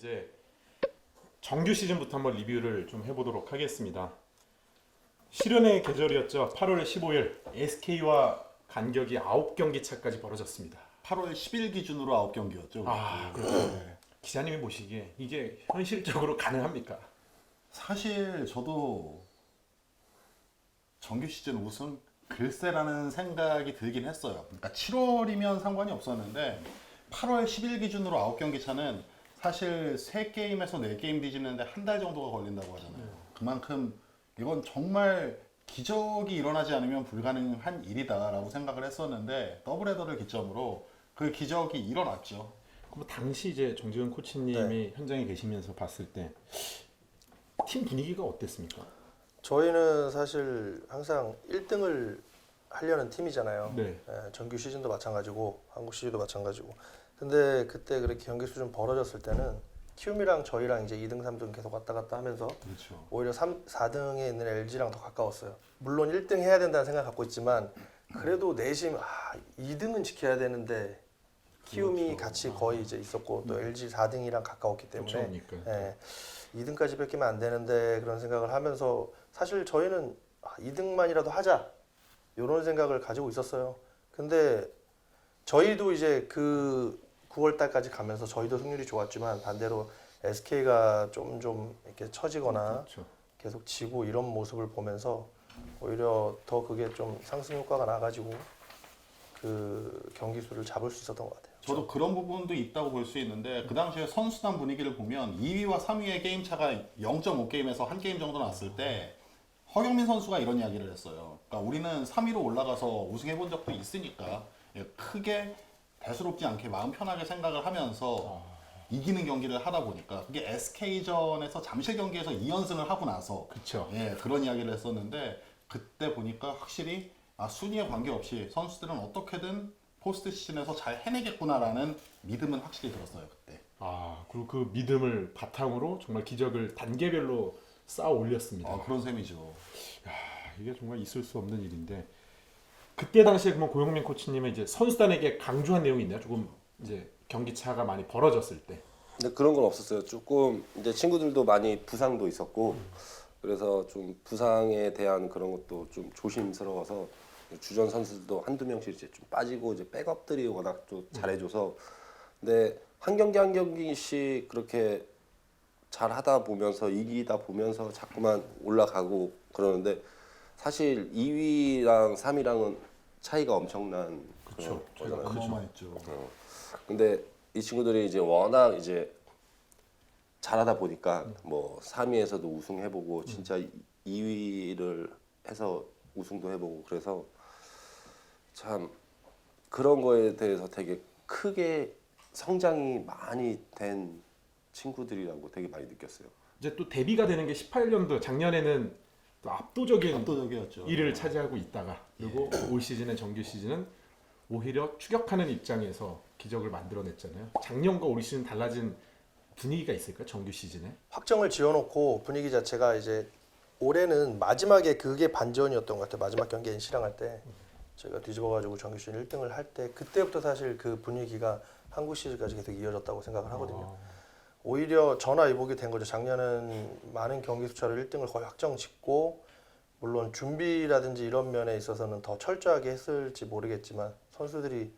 이제 정규 시즌부터 한번 리뷰를 좀 해보도록 하겠습니다. 시련의 계절이었죠. 8월 15일 SK와 간격이 9경기 차까지 벌어졌습니다. 8월 10일 기준으로 9경기였죠. 그렇죠. 네. 기자님이 보시기에 이게 현실적으로 가능합니까? 사실 저도 정규 시즌 우승 글쎄라는 생각이 들긴 했어요. 그러니까 7월이면 상관이 없었는데 8월 10일 기준으로 9경기 차는 사실 3게임에서 4게임 뒤지는데 한 달 정도가 걸린다고 하잖아요. 그만큼 이건 정말 기적이 일어나지 않으면 불가능한 일이다라고 생각을 했었는데 더블헤더를 기점으로 그 기적이 일어났죠. 그럼 당시 이제 정지훈 코치님이 현장에 계시면서 봤을 때 팀 분위기가 어땠습니까? 저희는 사실 항상 1등을 하려는 팀이잖아요. 네. 예, 정규 시즌도 마찬가지고 한국 시즌도 마찬가지고. 근데 그때 그렇게 경기 수준 벌어졌을 때는 키움이랑 저희랑 이제 2등, 3등 계속 왔다 갔다 하면서 그렇죠. 오히려 4등에 있는 LG랑 더 가까웠어요. 물론 1등 해야 된다는 생각 갖고 있지만 그래도 내심 2등은 지켜야 되는데 키움이 그렇죠. 같이 거의 이제 있었고 또 LG 4등이랑 가까웠기 때문에 그렇죠. 예, 2등까지 뺏기면 안 되는데 그런 생각을 하면서 사실 저희는 2등만이라도 하자 이런 생각을 가지고 있었어요. 근데 저희도 이제 그 9월 달까지 가면서 저희도 승률이 좋았지만 반대로 SK가 좀 이렇게 처지거나 그렇죠. 계속 지고 이런 모습을 보면서 오히려 더 그게 좀 상승 효과가 나가지고 그 경기 수를 잡을 수 있었던 것 같아요. 저도 그런 부분도 있다고 볼 수 있는데 그 당시에 선수단 분위기를 보면 2위와 3위의 게임 차가 0.5게임에서 한 게임 정도 났을 때 허경민 선수가 이런 이야기를 했어요. 그러니까 우리는 3위로 올라가서 우승해 본 적도 있으니까 크게 대수롭지 않게 마음 편하게 생각을 하면서 이기는 경기를 하다 보니까 그게 SK전에서 잠실 경기에서 2연승을 하고 나서 그렇죠. 그런 이야기를 했었는데 그때 보니까 확실히 순위에 관계없이 선수들은 어떻게든 포스트 시즌에서 잘 해내겠구나라는 믿음은 확실히 들었어요 그때. 그리고 그 믿음을 바탕으로 정말 기적을 단계별로 쌓아 올렸습니다. 그런 셈이죠. 이게 정말 있을 수 없는 일인데 그때 당시에 그러면 고영민 코치님은 이제 선수단에게 강조한 내용이 있나요? 조금 이제 경기 차가 많이 벌어졌을 때. 근데 그런 건 없었어요. 조금 이제 친구들도 많이 부상도 있었고 그래서 좀 부상에 대한 그런 것도 좀 조심스러워서 주전 선수들도 한두 명씩 이제 좀 빠지고 이제 백업들이 워낙 또 잘해줘서 근데 한 경기 한 경기씩 그렇게 잘 하다 보면서 이기다 보면서 자꾸만 올라가고 그러는데 사실 2위랑 3위랑은 차이가 엄청난 그쵸. 그런 거잖아요. 어마어마했죠. 근데 이 친구들이 이제 워낙 이제 잘하다 보니까 뭐 3위에서도 우승해보고 진짜 2위를 해서 우승도 해보고 그래서 참 그런 거에 대해서 되게 크게 성장이 많이 된 친구들이라고 되게 많이 느꼈어요. 이제 또 데뷔가 되는 게 18년도 작년에는 또 압도적이었죠. 1위를 차지하고 있다가 그리고 올 시즌의 정규 시즌은 오히려 추격하는 입장에서 기적을 만들어냈잖아요. 작년과 올 시즌 달라진 분위기가 있을까? 정규 시즌에? 확정을 지어놓고 분위기 자체가 이제 올해는 마지막에 그게 반전이었던 것 같아요. 마지막 경기 NC랑 할 때 저희가 뒤집어가지고 정규 시즌 1등을 할 때 그때부터 사실 그 분위기가 한국 시즌까지 계속 이어졌다고 생각을 하거든요. 오히려 전화위복이 된 거죠. 작년은 많은 경기 수차로 1등을 거의 확정 짓고 물론 준비라든지 이런 면에 있어서는 더 철저하게 했을지 모르겠지만 선수들이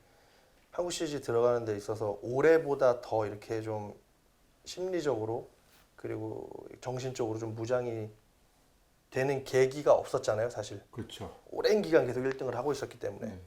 한국 시즌 들어가는 데 있어서 올해보다 더 이렇게 좀 심리적으로 그리고 정신적으로 좀 무장이 되는 계기가 없었잖아요, 사실. 그렇죠. 오랜 기간 계속 1등을 하고 있었기 때문에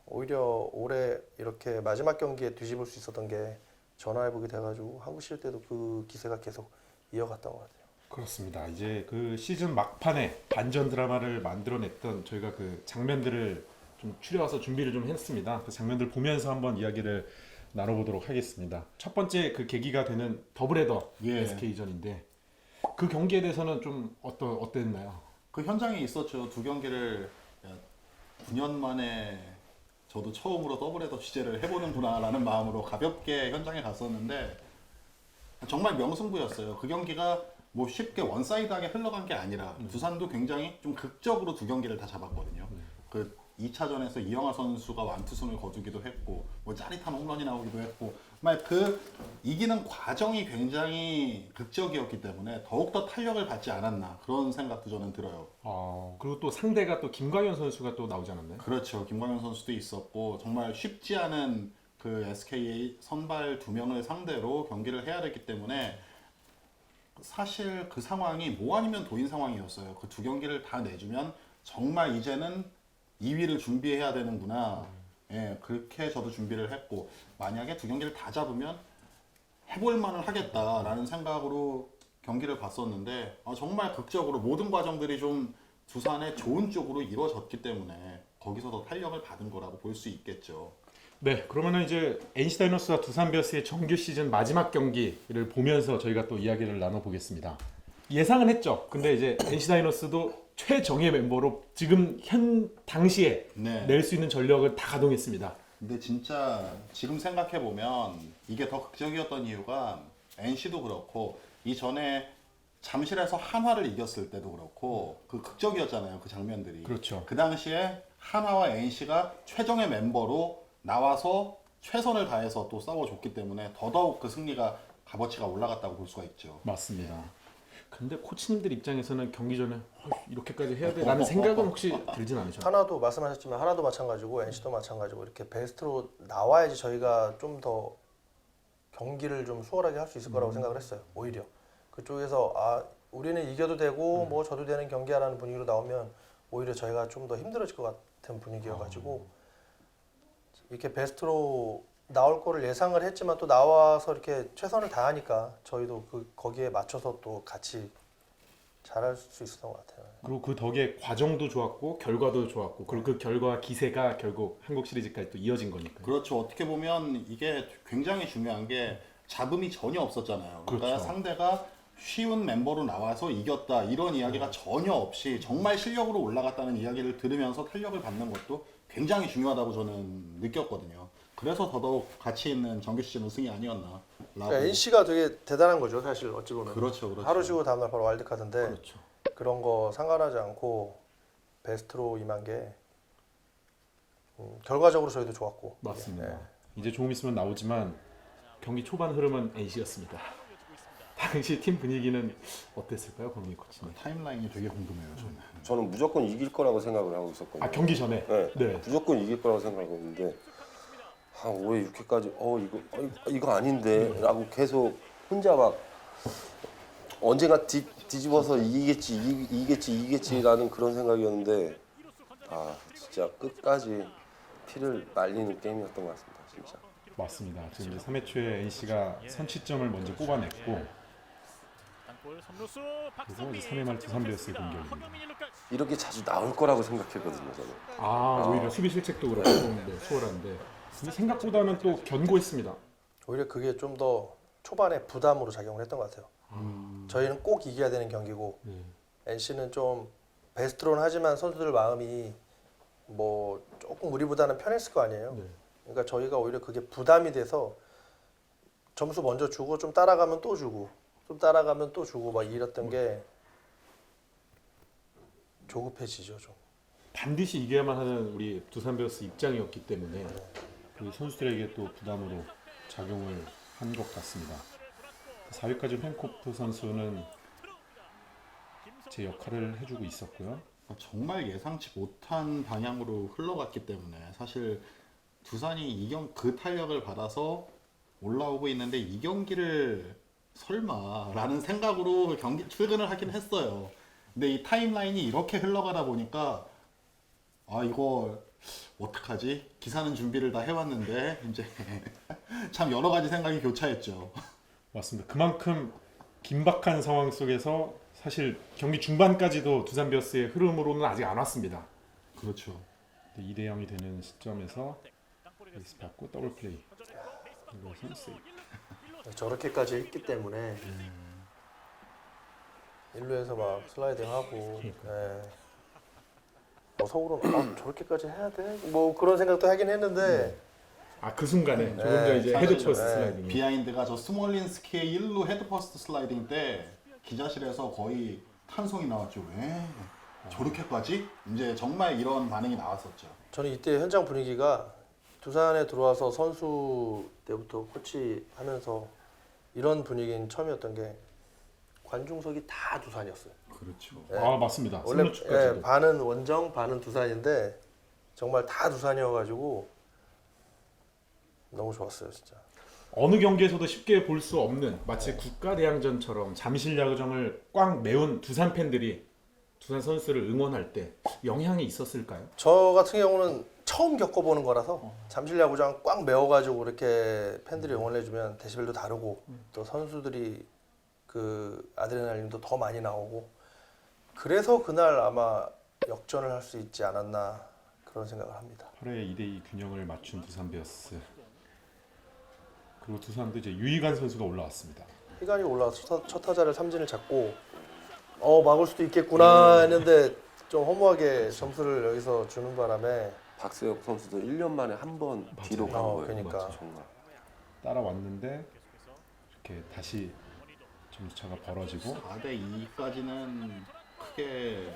오히려 올해 이렇게 마지막 경기에 뒤집을 수 있었던 게 전화위복이 돼가지고 한국 시즌 때도 그 기세가 계속 이어갔던 것 같아요. 그렇습니다. 이제 그 시즌 막판에 반전 드라마를 만들어냈던 저희가 그 장면들을 좀 추려와서 준비를 좀 했습니다. 그 장면들 보면서 한번 이야기를 나눠보도록 하겠습니다. 첫 번째 그 계기가 되는 더블헤더 SK전인데 그 경기에 대해서는 좀 어땠나요? 그 현장에 있었죠. 두 경기를 9년 만에 저도 처음으로 더블헤더 취재를 해보는구나라는 마음으로 가볍게 현장에 갔었는데 정말 명승부였어요. 그 경기가 뭐 쉽게 원사이드하게 흘러간 게 아니라 두산도 굉장히 좀 극적으로 두 경기를 다 잡았거든요. 그 2차전에서 이영하 선수가 완투승을 거두기도 했고 뭐 짜릿한 홈런이 나오기도 했고 정말 그 이기는 과정이 굉장히 극적이었기 때문에 더욱더 탄력을 받지 않았나 그런 생각도 저는 들어요. 그리고 또 상대가 또 김광현 선수가 또 나오지 않았나요? 그렇죠. 김광현 선수도 있었고 정말 쉽지 않은 그 SKA 선발 2명을 상대로 경기를 해야 됐기 때문에 사실 그 상황이 뭐 아니면 도인 상황이었어요. 그 두 경기를 다 내주면 정말 이제는 2위를 준비해야 되는구나. 예, 그렇게 저도 준비를 했고 만약에 두 경기를 다 잡으면 해볼 만을 하겠다라는 생각으로 경기를 봤었는데 정말 극적으로 모든 과정들이 좀 두산의 좋은 쪽으로 이루어졌기 때문에 거기서 더 탄력을 받은 거라고 볼 수 있겠죠. 네, 그러면은 이제 NC 다이노스와 두산 베어스의 정규 시즌 마지막 경기를 보면서 저희가 또 이야기를 나눠보겠습니다. 예상은 했죠. 근데 이제 NC 다이노스도 최정예 멤버로 지금 현 당시에 네. 낼 수 있는 전력을 다 가동했습니다. 근데 진짜 지금 생각해 보면 이게 더 극적이었던 이유가 NC도 그렇고 이전에 잠실에서 한화를 이겼을 때도 그렇고 그 극적이었잖아요. 그 장면들이. 그렇죠. 그 당시에 한화와 NC가 최정예 멤버로 나와서 최선을 다해서 또 싸워줬기 때문에 더더욱 그 승리가 값어치가 올라갔다고 볼 수가 있죠. 맞습니다. 근데 코치님들 입장에서는 경기 전에 이렇게까지 해야 돼? 라는 생각은 혹시 들진 않으셨나요? 하나도 말씀하셨지만 하나도 마찬가지고 NC도 마찬가지고 이렇게 베스트로 나와야지 저희가 좀 더 경기를 좀 수월하게 할 수 있을 거라고 생각을 했어요. 오히려 그쪽에서 우리는 이겨도 되고 뭐 져도 되는 경기야라는 분위기로 나오면 오히려 저희가 좀 더 힘들어질 것 같은 분위기여가지고 이렇게 베스트로 나올 거를 예상을 했지만 또 나와서 이렇게 최선을 다하니까 저희도 거기에 맞춰서 또 같이 잘할 수 있었던 것 같아요. 그리고 그 덕에 과정도 좋았고 결과도 좋았고 그리고 그 결과 기세가 결국 한국 시리즈까지 또 이어진 거니까요. 그렇죠. 어떻게 보면 이게 굉장히 중요한 게 잡음이 전혀 없었잖아요. 그러니까 그렇죠. 상대가 쉬운 멤버로 나와서 이겼다 이런 이야기가 전혀 없이 정말 실력으로 올라갔다는 이야기를 들으면서 탄력을 받는 것도 굉장히 중요하다고 저는 느꼈거든요. 그래서 더더욱 가치 있는 정규 시즌 우승이 아니었나. 그러니까 NC가 되게 대단한 거죠, 사실 어찌 보면. 그렇죠, 그렇죠. 하루 쉬고 다음날 바로 와일드카드인데 그렇죠. 그런 거 상관하지 않고 베스트로 임한 게 결과적으로 저희도 좋았고. 맞습니다. 네. 이제 조금 있으면 나오지만 경기 초반 흐름은 NC였습니다. 당시 팀 분위기는 어땠을까요, 권민희 코치님? 타임라인이 되게 궁금해요, 저는. 저는 무조건 이길 거라고 생각을 하고 있었거든요. 경기 전에. 네, 네. 무조건 이길 거라고 생각하고 있는데 한 5회 6회까지 이거 아닌데라고 계속 혼자 막 언젠가 뒤집어서 이기겠지라는 그런 생각이었는데 진짜 끝까지 피를 말리는 게임이었던 것 같습니다, 진짜. 맞습니다. 지금 이제 3회 초에 NC가 선취점을 먼저 뽑아냈고 그리고 이제 3회 말 두산 베어스의 공격입니다. 이렇게 자주 나올 거라고 생각했거든요, 저는. 오히려 수비 실책도 그렇고 수월한데 근데 생각보다는 또 견고했습니다. 오히려 그게 좀 더 초반에 부담으로 작용을 했던 것 같아요. 저희는 꼭 이겨야 되는 경기고 NC는 좀 베스트로는 하지만 선수들 마음이 뭐 조금 우리보다는 편했을 거 아니에요. 네. 그러니까 저희가 오히려 그게 부담이 돼서 점수 먼저 주고 좀 따라가면 또 주고 좀 따라가면 또 주고 막 이랬던 게 조급해지죠 좀. 반드시 이겨야만 하는 우리 두산 베어스 입장이었기 때문에 그 선수들에게 또 부담으로 작용을 한 것 같습니다. 4위까지 펜코프 선수는 제 역할을 해주고 있었고요. 정말 예상치 못한 방향으로 흘러갔기 때문에 사실 두산이 그 탄력을 받아서 올라오고 있는데 이 경기를 설마라는 생각으로 경기 출근을 하긴 했어요. 근데 이 타임라인이 이렇게 흘러가다 보니까 이거 어떡하지? 기사는 준비를 다 해왔는데 이제 참 여러 가지 생각이 교차했죠. 맞습니다. 그만큼 긴박한 상황 속에서 사실 경기 중반까지도 두산 베어스의 흐름으로는 아직 안 왔습니다. 그렇죠. 2대 0이 되는 시점에서 베이스 받고 더블 플레이. 이것은 세이브. 저렇게까지 했기 때문에 1루에서 막 슬라이딩하고 속으로는 저렇게까지 해야 돼? 뭐 그런 생각도 하긴 했는데 그 순간에 조금 더 이제 헤드 퍼스트 슬라이딩. 비하인드가 저 스몰린스키의 1루 헤드 퍼스트 슬라이딩 때 기자실에서 거의 탄성이 나왔죠. 왜? 저렇게까지? 이제 정말 이런 반응이 나왔었죠. 저는 이때 현장 분위기가 두산에 들어와서 선수 때부터 코치하면서 이런 분위기는 처음이었던 게 관중석이 다 두산이었어요. 그렇죠. 아 맞습니다. 원래 승부축까지도. 반은 원정, 반은 두산인데 정말 다 두산이어가지고 너무 좋았어요, 진짜. 어느 경기에서도 쉽게 볼 수 없는 마치 국가대항전처럼 잠실야구장을 꽉 메운 두산 팬들이 두산 선수를 응원할 때 영향이 있었을까요? 저 같은 경우는 처음 겪어보는 거라서 잠실야구장 꽉 메워가지고 이렇게 팬들이 응원해주면 데시벨도 다르고 또 선수들이 그 아드레날린도 더 많이 나오고 그래서 그날 아마 역전을 할 수 있지 않았나 그런 생각을 합니다. 8회 2대2 균형을 맞춘 두산 베어스. 그리고 두산도 이제 유희관 선수가 올라왔습니다. 희관이 올라와서 첫 타자를 삼진을 잡고 막을 수도 있겠구나 했는데 좀 허무하게 점수를 여기서 주는 바람에 박세혁 선수도 1년 만에 한 번 뒤로 간 거예요. 그러니까. 맞아. 정말. 따라왔는데 이렇게 다시 점수차가 벌어지고 4대 2까지는 크게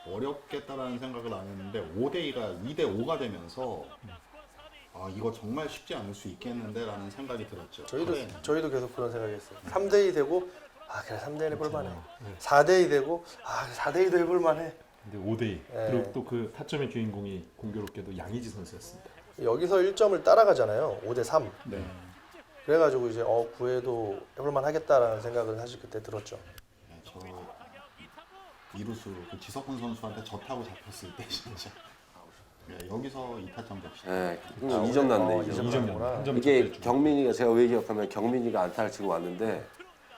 어렵겠다라는 생각을 안 했는데 5대 2가 2대 5가 되면서 아 이거 정말 쉽지 않을 수 있겠는데라는 생각이 들었죠. 저희도 계속 그런 생각했어요. 3대2 되고 그래 3대1 해볼만해. 4대2 되고 4대2도 해볼만해. 근데 5대2 네. 그리고 또 그 타점의 주인공이 공교롭게도 양의지 선수였습니다. 여기서 1점을 따라가잖아요. 5대3. 네. 그래가지고 이제 9회도 해볼만 하겠다라는 생각은 사실 그때 들었죠. 네, 저 이루수 그 지석훈 선수한테 저 타고 잡혔을 때 진짜 네, 여기서 2타점 봅시다. 네, 2점 났네. 2점. 2점 나구나. 한점 이게 경민이가 제가 왜 기억하면 경민이가 안타를 치고 왔는데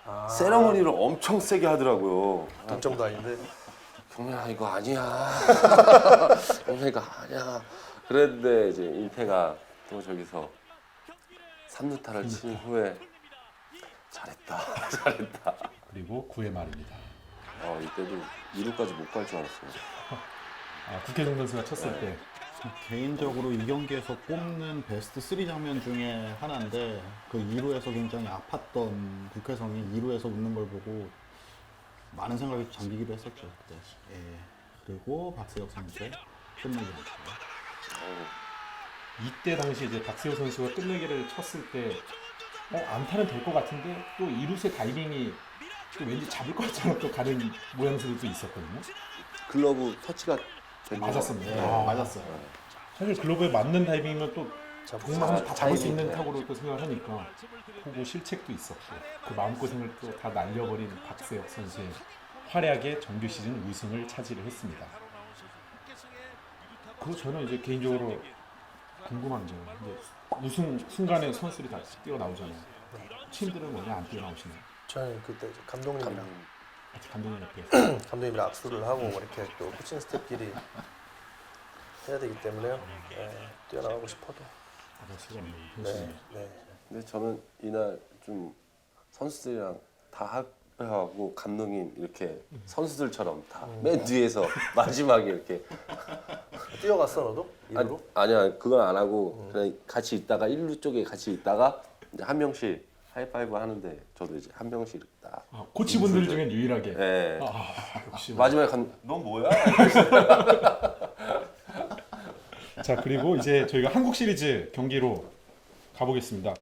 아. 세레머니를 엄청 세게 하더라고요. 동점도 아닌데. 경민아 이거 아니야. 경민아 이거 아니야. 그랬는데 이제 인태가 또 저기서 3루타를 친 후에 잘했다. 잘했다. 그리고 9회 말입니다. 이때도 2루까지 못 갈 줄 알았어요. 국회종 선수가 쳤을 때 개인적으로 이 경기에서 꼽는 베스트 3 장면 중에 하나인데 그 2루에서 굉장히 아팠던 국회성이 2루에서 웃는 걸 보고 많은 생각이 잠기기도 했었죠 그때. 예. 그리고 박세혁 선수의 끝내기였죠. 이때 당시 이제 박세호 선수가 끝내기를 쳤을 때 안타는 될 것 같은데 또 이루스의 다이빙이 또 왠지 잡을 것처럼 또 가는 모양새도 있었거든요. 글러브 터치가 된 거. 맞았습니다. 네, 맞았어요. 사실 글로브에 맞는 다이빙이면 또 정말 다 잡을 수 있는 네. 타구로 또 생각을 하니까 보고 실책도 있었고 그 마음고생을 또 다 날려버린 박세혁 선수의 활약에 정규 시즌 우승을 차지를 했습니다. 그리고 저는 이제 개인적으로 궁금한 게 이제 우승 순간에 선수들이 다 뛰어나오잖아요. 팀들은 원래 안 뛰어나오시나요? 저는 그때 이제 감독님이랑 같이 감독님 옆에 감독님이랑 악수를 하고 이렇게 또 코칭 스태프끼리 해야 되기 때문에요. 뛰어나가고 싶어도. 나갈 수가 없는 네, 현실이에요. 네. 근데 저는 이날 좀 선수들이랑 다 합하고 감독님 이렇게 선수들처럼 다 맨 뒤에서 마지막에 이렇게 뛰어갔어 너도? 이루로? 아니야 그건 안 하고 그냥 같이 있다가 1루 쪽에 같이 있다가 이제 한 명씩 하이파이브 하는데 저도 이제 한 명씩 이렇게 딱 코치분들 중엔 유일하게 네. 역시 마지막에 넌 뭐야? 자 그리고 이제 저희가 한국 시리즈 경기로 가보겠습니다.